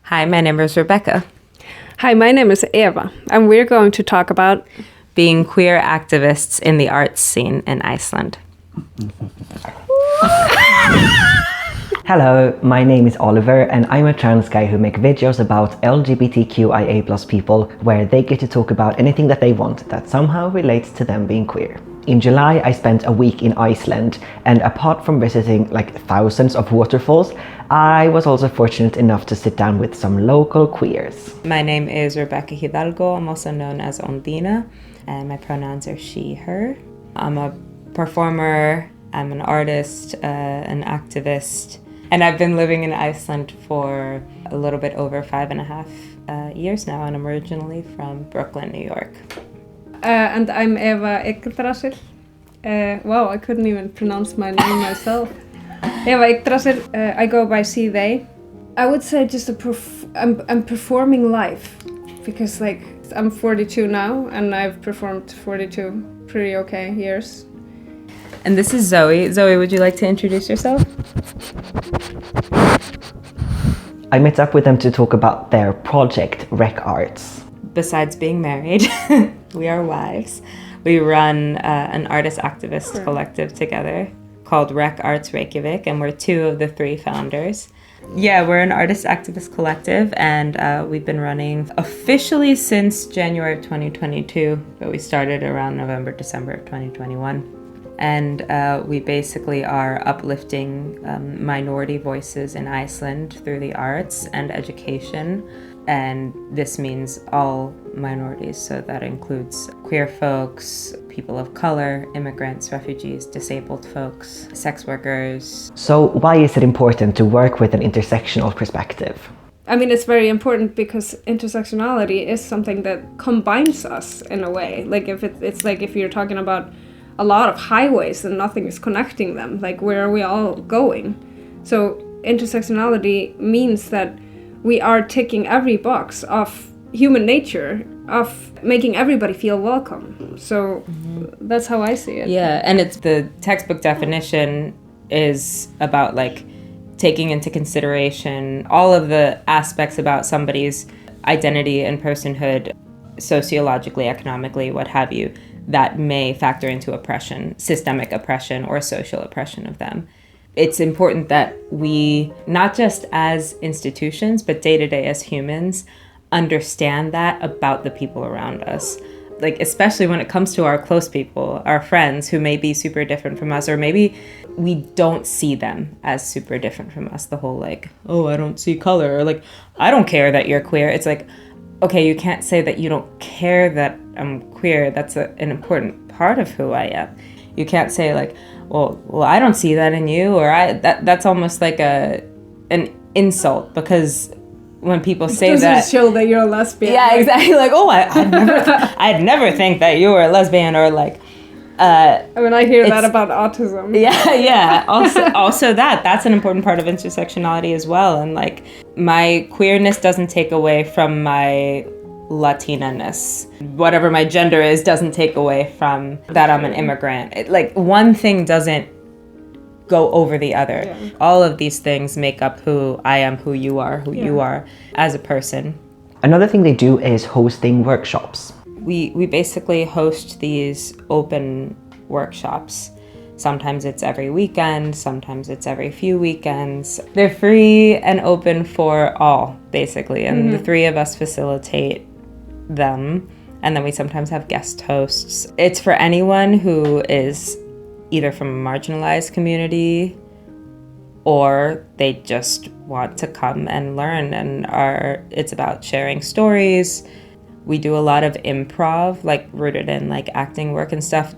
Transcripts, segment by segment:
Hi, my name is Rebecca. Hi, my name is Eva, and we're going to talk about being queer activists in the arts scene in Iceland. Hello, my name is Oliver and I'm a trans guy who make videos about LGBTQIA+ people where they get to talk about anything that they want that somehow relates to them being queer. In July, I spent a week in Iceland, and apart from visiting like thousands of waterfalls, I was also fortunate enough to sit down with some local queers. My name is Rebecca Hidalgo. I'm also known as Ondina, and my pronouns are she, her. I'm a performer, I'm an artist, an activist, and I've been living in Iceland for a little bit over 5.5 years now, and I'm originally from Brooklyn, New York. And I'm Eva Yggdrasil. Wow, I couldn't even pronounce my name myself. Eva Yggdrasil. I go by she, they. I would say just I'm performing live, because like I'm 42 now and I've performed 42 pretty okay years. And this is Zoe. Zoe, would you like to introduce yourself? I met up with them to talk about their project, R.E.C Arts. Besides being married, we are wives. We run an artist-activist collective together called R.E.C Arts Reyjkavik, and we're 2 of the 3 founders. Yeah, we're an artist-activist collective, and we've been running officially since January of 2022, but we started around November, December of 2021. And we basically are uplifting minority voices in Iceland through the arts and education. And this means all minorities, so that includes queer folks, people of color, immigrants, refugees, disabled folks, sex workers. So why is it important to work with an intersectional perspective? I mean, it's very important because intersectionality is something that combines us in a way. Like it's like if you're talking about a lot of highways and nothing is connecting them, like where are we all going? So intersectionality means that we are ticking every box of human nature, of making everybody feel welcome. So that's how I see it. Yeah, and it's the textbook definition is about like taking into consideration all of the aspects about somebody's identity and personhood, sociologically, economically, what have you, that may factor into oppression, systemic oppression or social oppression of them. It's important that we, not just as institutions, but day to day as humans, understand that about the people around us. Like, especially when it comes to our close people, our friends who may be super different from us, or maybe we don't see them as super different from us. The whole like, oh, I don't see color, or like, I don't care that you're queer. It's like, okay, you can't say that you don't care that I'm queer. That's an important part of who I am. You can't say like, well, I don't see that in you, or that's almost like an insult, because when people say that, doesn't show that you're a lesbian. Yeah, like, exactly. Like, oh, I'd never think that you were a lesbian, or like. I mean, I hear that about autism. Yeah. Also that's an important part of intersectionality as well. And like, my queerness doesn't take away from my Latina-ness. Whatever my gender is doesn't take away from that I'm an immigrant. Like, one thing doesn't go over the other. Yeah. All of these things make up who I am, who you are, you are as a person. Another thing they do is hosting workshops. We basically host these open workshops. Sometimes it's every weekend, sometimes it's every few weekends. They're free and open for all, basically, and the 3 of us facilitate them, and then we sometimes have guest hosts. It's for anyone who is either from a marginalized community or they just want to come and learn, and it's about sharing stories. We do a lot of improv, like rooted in like acting work and stuff,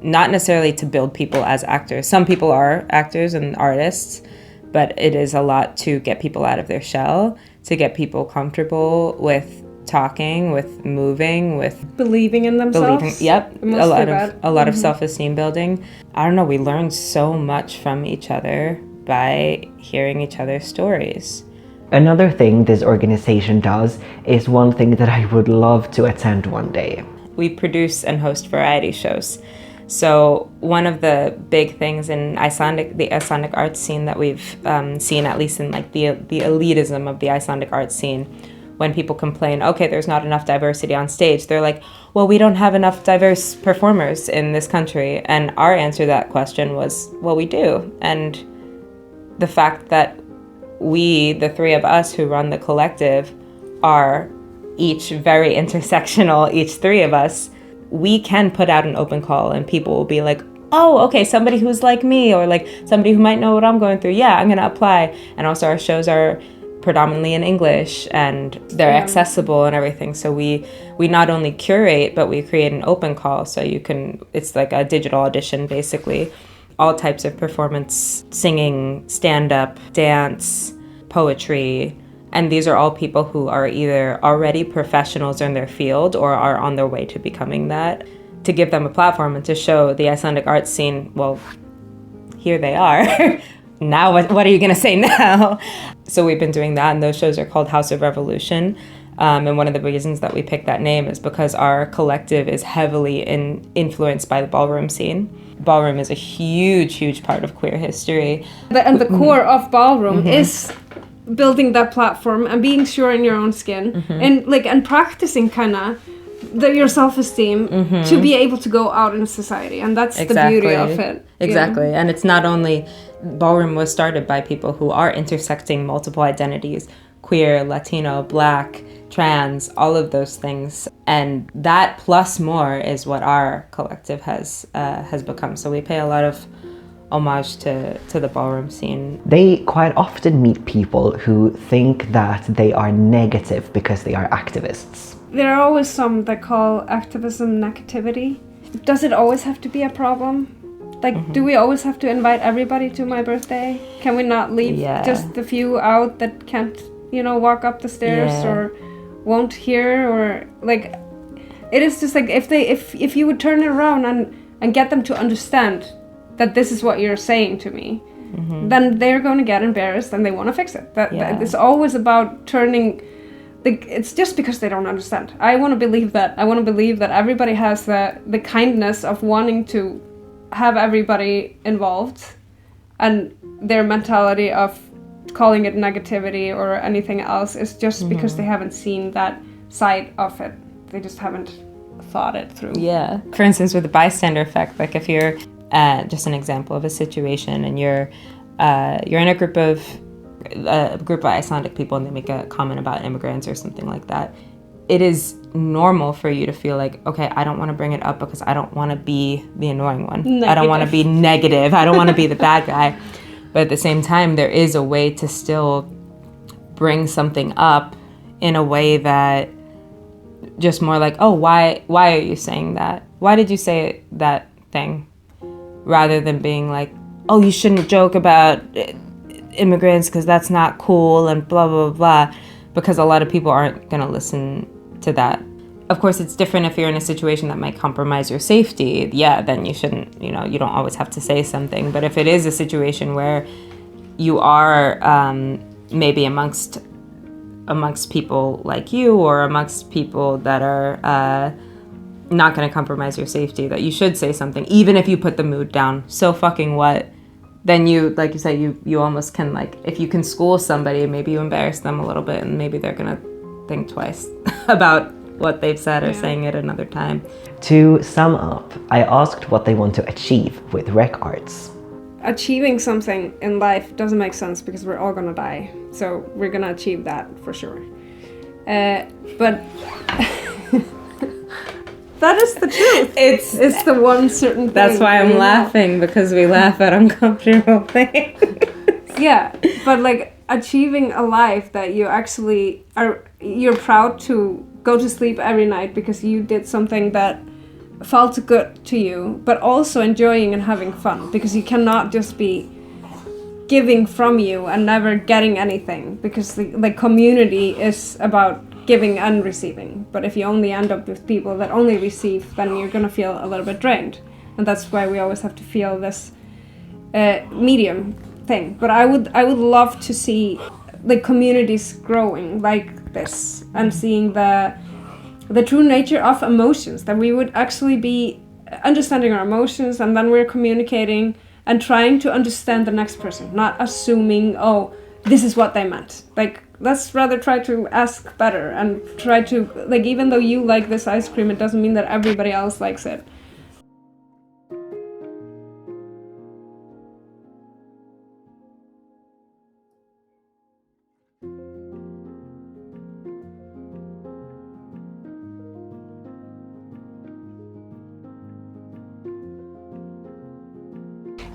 not necessarily to build people as actors. Some people are actors and artists, but it is a lot to get people out of their shell, to get people comfortable with talking, with moving, with believing in themselves. Yep, a lot of self-esteem building. I don't know, we learn so much from each other by hearing each other's stories. Another thing this organization does is one thing that I would love to attend one day. We produce and host variety shows. So one of the big things in the Icelandic art scene that we've seen, at least in like the elitism of the Icelandic art scene, when people complain, okay, there's not enough diversity on stage, they're like, well, we don't have enough diverse performers in this country. And our answer to that question was, well, we do. And the fact that we, the three of us who run the collective, are each very intersectional, each three of us, we can put out an open call and people will be like, oh, okay, somebody who's like me, or like somebody who might know what I'm going through. Yeah, I'm going to apply. And also our shows are predominantly in English and they're accessible and everything. So we not only curate, but we create an open call. So you can, it's like a digital audition basically. All types of performance, singing, stand-up, dance, poetry. And these are all people who are either already professionals in their field or are on their way to becoming that. To give them a platform and to show the Icelandic art scene, well, here they are. Now, what are you going to say now? So we've been doing that, and those shows are called House of Revolution. And one of the reasons that we picked that name is because our collective is heavily influenced by the ballroom scene. Ballroom is a huge, huge part of queer history. And the core of ballroom is building that platform and being sure in your own skin and practicing kind of your self-esteem to be able to go out in society, and that's the beauty of it. Exactly. And it's not only ballroom was started by people who are intersecting multiple identities, queer, Latino, Black, trans, all of those things, and that plus more is what our collective has become. So we pay a lot of homage to the ballroom scene. They quite often meet people who think that they are negative because they are activists. There are always some that call activism negativity. Does it always have to be a problem? Like, do we always have to invite everybody to my birthday? Can we not leave just the few out that can't, walk up the stairs or won't hear, or like, it is just like if you would turn it around and get them to understand that this is what you're saying to me, then they're going to get embarrassed and they want to fix it. That it's always about turning. It's just because they don't understand. I want to believe that. I want to believe that everybody has the kindness of wanting to have everybody involved, and their mentality of calling it negativity or anything else is just because they haven't seen that side of it. They just haven't thought it through. Yeah. For instance, with the bystander effect, like if you're just an example of a situation and you're in a group of Icelandic people and they make a comment about immigrants or something like that, it is normal for you to feel like, okay, I don't want to bring it up because I don't want to be the annoying one. Negative. I don't want to be negative. I don't want to be the bad guy. But at the same time, there is a way to still bring something up in a way that just more like, oh, why are you saying that? Why did you say that thing? Rather than being like, oh, you shouldn't joke about immigrants because that's not cool and blah, blah, blah. Because a lot of people aren't going to listen to that. Of course, it's different if you're in a situation that might compromise your safety. Yeah, then you shouldn't, you don't always have to say something. But if it is a situation where you are maybe amongst people like you or amongst people that are not going to compromise your safety, that you should say something, even if you put the mood down. So fucking what? Then you, like you said, you almost can, like, if you can school somebody, maybe you embarrass them a little bit and maybe they're going to think twice about what they've said or saying it another time. To sum up, I asked what they want to achieve with rec arts. Achieving something in life doesn't make sense because we're all gonna die. So we're gonna achieve that for sure. But that is the truth. It's the one certain thing. That's why I'm laughing, because we laugh at uncomfortable things. Yeah, but like achieving a life that you actually you're proud to go to sleep every night because you did something that felt good to you, but also enjoying and having fun, because you cannot just be giving from you and never getting anything, because the community is about giving and receiving. But if you only end up with people that only receive, then you're gonna feel a little bit drained, and that's why we always have to feel this medium thing. But I would love to see the communities growing like this and seeing the true nature of emotions, that we would actually be understanding our emotions, and then we're communicating and trying to understand the next person, not assuming, oh, this is what they meant. Like, let's rather try to ask better and try to, like, even though you like this ice cream, it doesn't mean that everybody else likes it.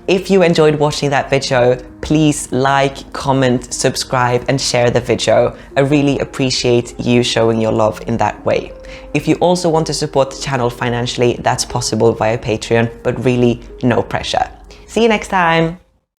If you enjoyed watching that video, please like, comment, subscribe and share the video. I really appreciate you showing your love in that way. If you also want to support the channel financially, that's possible via Patreon, but really no pressure. See you next time!